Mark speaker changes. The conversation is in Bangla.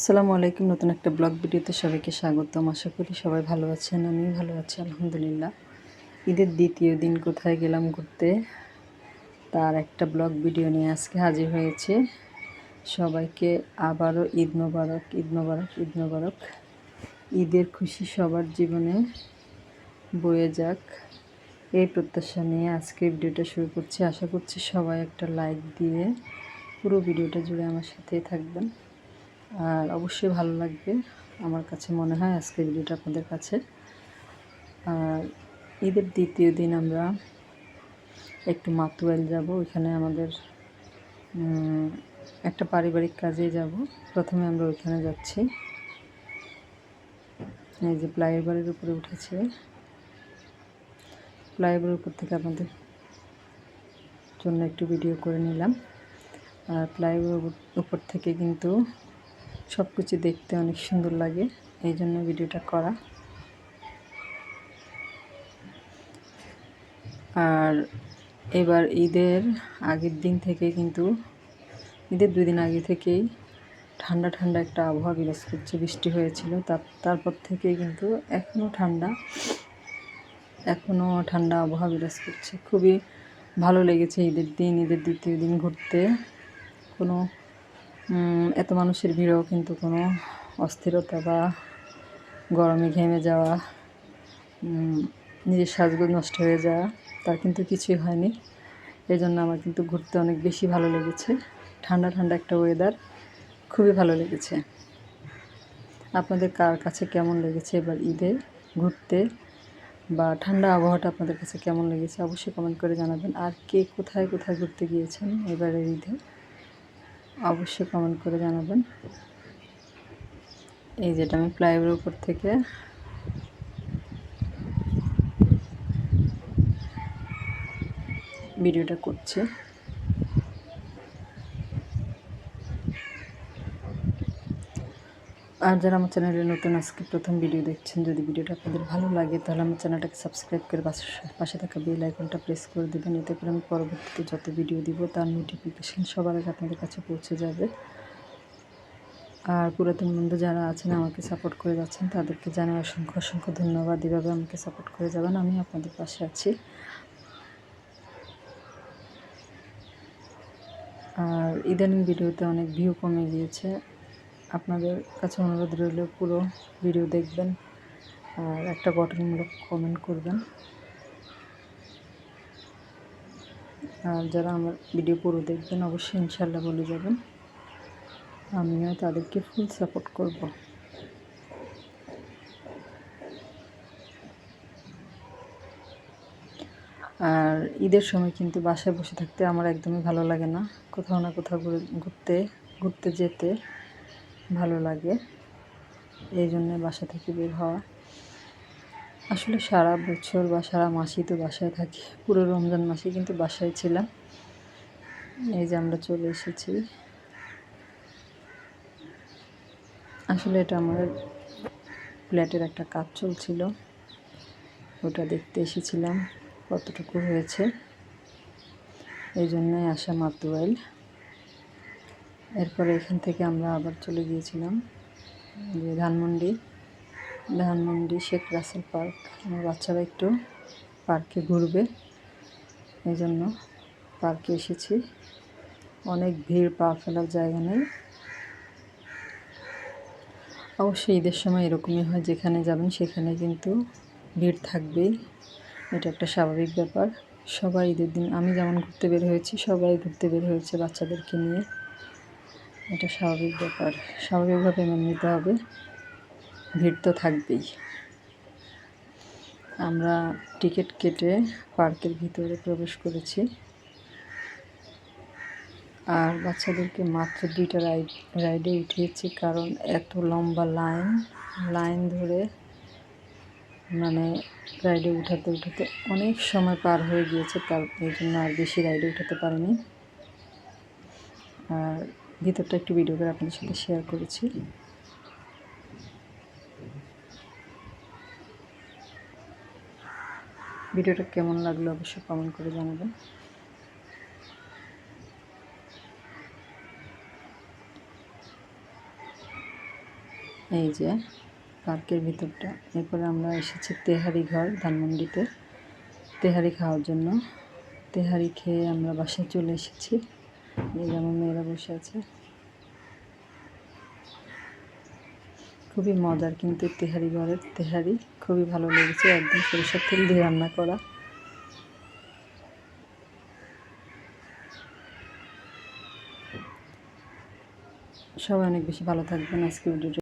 Speaker 1: আসসালামু আলাইকুম। নতুন একটা ব্লগ ভিডিওতে সবাইকে স্বাগতম। আশা করি সবাই ভালো আছেন। আমিও ভালো আছি আলহামদুলিল্লাহ। ঈদের দ্বিতীয় দিন কোথায় গেলাম ঘুরতে, তার একটা ব্লগ ভিডিও নিয়ে আজকে হাজির হয়েছে। সবাইকে আবারও ঈদ মোবারক, ঈদ মোবারক, ঈদ মোবারক। ঈদের খুশি সবার জীবনে বয়ে যাক, এই প্রত্যাশা নিয়ে আজকে ভিডিওটা শুরু করছি। আশা করছি সবাই একটা লাইক দিয়ে পুরো ভিডিওটা জুড়ে আমার সাথেই থাকবেন, আর অবশ্যই ভালো লাগবে। আমার কাছে মনে হয় আজকের ভিডিওটা আপনাদের কাছে। আর ঈদের দ্বিতীয় দিন আমরা একটু মাতুয়াইল যাব। ওইখানে আমাদের একটা পারিবারিক কাজে যাব। প্রথমে আমরা ওইখানে যাচ্ছি। এই যে ফ্লাইওভারের উপরে উঠেছে, ফ্লাইওভারের উপর থেকে আপনাদের জন্য একটু ভিডিও করে নিলাম। আর ফ্লাইওভারের উপর থেকে কিন্তু সব কিছু দেখতে অনেক সুন্দর লাগে, এই জন্য ভিডিওটা করা। আর এবার ঈদের আগের দিন থেকে কিন্তু ঈদের 2 দিন আগে থেকেই ঠান্ডা ঠান্ডা একটা আবহাওয়া বিরাজ করছে। বৃষ্টি হয়েছিল, তারপর থেকে কিন্তু এখনও ঠান্ডা আবহাওয়া বিরাজ করছে। খুবই ভালো লেগেছে ঈদের দ্বিতীয় দিন ঘুরতে। কোনো এত মানুষের ভিড়ও কিন্তু কোনো অস্থিরতা বা গরমে ঘেমে যাওয়া, নিজের সাজগোজ নষ্ট হয়ে যাওয়া, তার কিন্তু কিছুই হয়নি। এই জন্য আমার কিন্তু ঘুরতে অনেক বেশি ভালো লেগেছে। ঠান্ডা ঠান্ডা একটা ওয়েদার, খুবই ভালো লেগেছে। আপনাদের কার কাছে কেমন লেগেছে এবার ঈদে ঘুরতে, বা ঠান্ডা আবহাওয়াটা আপনাদের কাছে কেমন লেগেছে অবশ্যই কমেন্ট করে জানাবেন। আর কে কোথায় কোথায় ঘুরতে গিয়েছেন এবারের ঈদে অবশ্যই কমেন্ট করে জানাবেন। এই যেটা আমি ফ্লাইওভারের উপর থেকে ভিডিওটা করছি। আর যারা আমার চ্যানেলে নতুন আজকে প্রথম ভিডিও দেখছেন, যদি ভিডিওটা আপনাদের ভালো লাগে তাহলে আমার চ্যানেলটাকে সাবস্ক্রাইব করে পাশে থাকা বেল আইকনটা প্রেস করে দেবেন। এতে করে আমি পরবর্তীতে যত ভিডিও দিব তার নোটিফিকেশান সবার আগে আপনাদের কাছে পৌঁছে যাবে। আর পুরাতন বন্ধু যারা আছেন আমাকে সাপোর্ট করে যাচ্ছেন, তাদেরকে জানাই অসংখ্য অসংখ্য ধন্যবাদ। এভাবে আমাকে সাপোর্ট করে যাবেন, আমি আপনাদের পাশে আছি। আর ইদানিং ভিডিওতে অনেক ভিউ কমে গিয়েছে। আপনাদের কাছে অনুরোধ রইল পুরো ভিডিও দেখবেন আর একটা গঠনমূলক কমেন্ট করবেন। আর যারা আমার ভিডিও পুরো দেখবেন অবশ্যই ইনশাল্লাহ বলে যাবেন, আমিও তাদেরকে ফুল সাপোর্ট করব। আর ঈদের সময় কিন্তু বাসায় বসে থাকতে আমার একদমই ভালো লাগে না। কোথাও না কোথাও ঘুরতে যেতে ভালো লাগে, এই জন্যে বাসা থেকে বের হওয়া। আসলে সারা বছর বা সারা মাসই তো বাসায় থাকি। পুরো রমজান মাসে কিন্তু বাসায় ছিলাম। এই যে আমরা চলে এসেছি। আসলে এটা আমার ফ্ল্যাটের একটা কাজ চলছিল, ওটা দেখতে এসেছিলাম কতটুকু হয়েছে, এই জন্যই আসা মাতুয়াইল। এরপরে এখান থেকে আমরা আবার চলে গিয়েছিলাম যে ধানমন্ডি শেখ রাসেল পার্ক। আমার বাচ্চারা একটু পার্কে ঘুরবে, এই জন্য পার্কে এসেছি। অনেক ভিড়, পা ফেলার জায়গা নেই। অবশ্যই ঈদের সময় এরকমই হয়, যেখানে যাবেন সেখানে কিন্তু ভিড় থাকবেই, এটা একটা স্বাভাবিক ব্যাপার। সবাই ঈদের দিন, আমি যেমন ঘুরতে বের হয়েছি সবাই ঘুরতে বের হয়েছে বাচ্চাদেরকে নিয়ে, এটা স্বাভাবিক ব্যাপার, স্বাভাবিকভাবে মেনে নিতে হবে, ভিড় তো থাকবেই। আমরা টিকিট কেটে পার্কের ভিতরে প্রবেশ করেছি। আর বাচ্চাদেরকে মাত্র 2টা রাইডে উঠিয়েছি, কারণ এত লম্বা লাইন ধরে মানে রাইডে উঠাতে অনেক সময় পার হয়ে গিয়েছে, তার এই জন্য আর বেশি রাইডে উঠাতে পারিনি। আর ভিতরটা একটু ভিডিও করে আপনাদের সাথে শেয়ার করেছি। ভিডিওটা কেমন লাগলো অবশ্যই কমেন্ট করে জানাবেন। এই যে পার্কের ভিতরটা। এরপরে আমরা এসেছি তেহারি ঘর ধানমন্ডিতে তেহারি খাওয়ার জন্য। তেহারি খেয়ে আমরা বাসায় চলে এসেছি। এই যে আমার মেয়েরা বসে আছে। খুবই মজার কিন্তু তেহারি ঘরের তেহারি খুবই ভালো লেগেছে, একদম সরিষার তেল দিয়ে রান্না করা। সবাই অনেক বেশি ভালো থাকবেন। আজকে ভিডিওটা